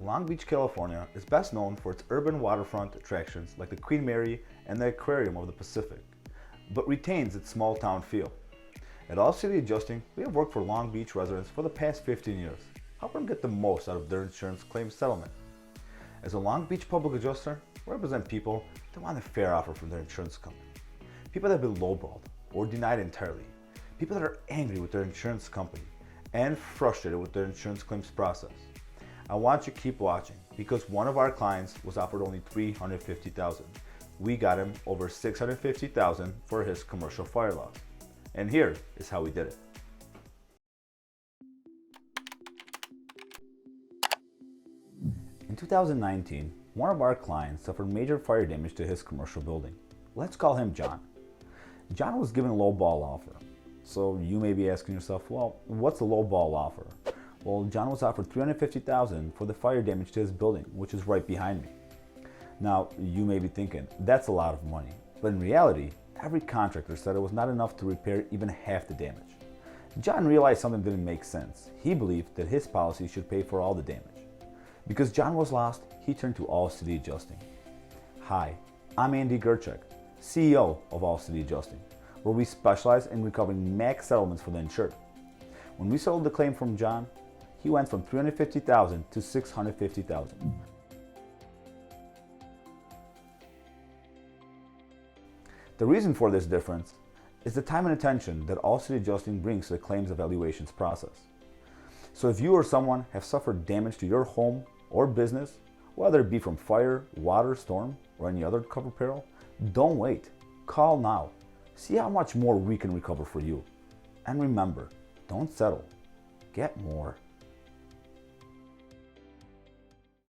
Long Beach, California is best known for its urban waterfront attractions like the Queen Mary and the Aquarium of the Pacific, but retains its small town feel. At All City Adjusting, we have worked for Long Beach residents for the past 15 years, helping them get the most out of their insurance claim settlement. As a Long Beach public adjuster, we represent people that want a fair offer from their insurance company, people that have been lowballed or denied entirely, people that are angry with their insurance company and frustrated with their insurance claims process. I want you to keep watching because one of our clients was offered only $350,000. We got him over $650,000 for his commercial fire loss. And here is how we did it. In 2019, one of our clients suffered major fire damage to his commercial building. Let's call him John. John was given a low ball offer. So you may be asking yourself, well, what's a low ball offer? Well, John was offered $350,000 for the fire damage to his building, which is right behind me. Now, you may be thinking, that's a lot of money. But in reality, every contractor said it was not enough to repair even half the damage. John realized something didn't make sense. He believed that his policy should pay for all the damage. Because John was lost, he turned to All City Adjusting. Hi, I'm Andy Gerchek, CEO of All City Adjusting, where we specialize in recovering max settlements for the insured. When we settled the claim from John, he went from $350,000 to $650,000. The reason for this difference is the time and attention that All City Adjusting brings to the claims evaluations process. So if you or someone have suffered damage to your home or business, whether it be from fire, water, storm, or any other covered peril, don't wait. Call now. See how much more we can recover for you. And remember, don't settle. Get more.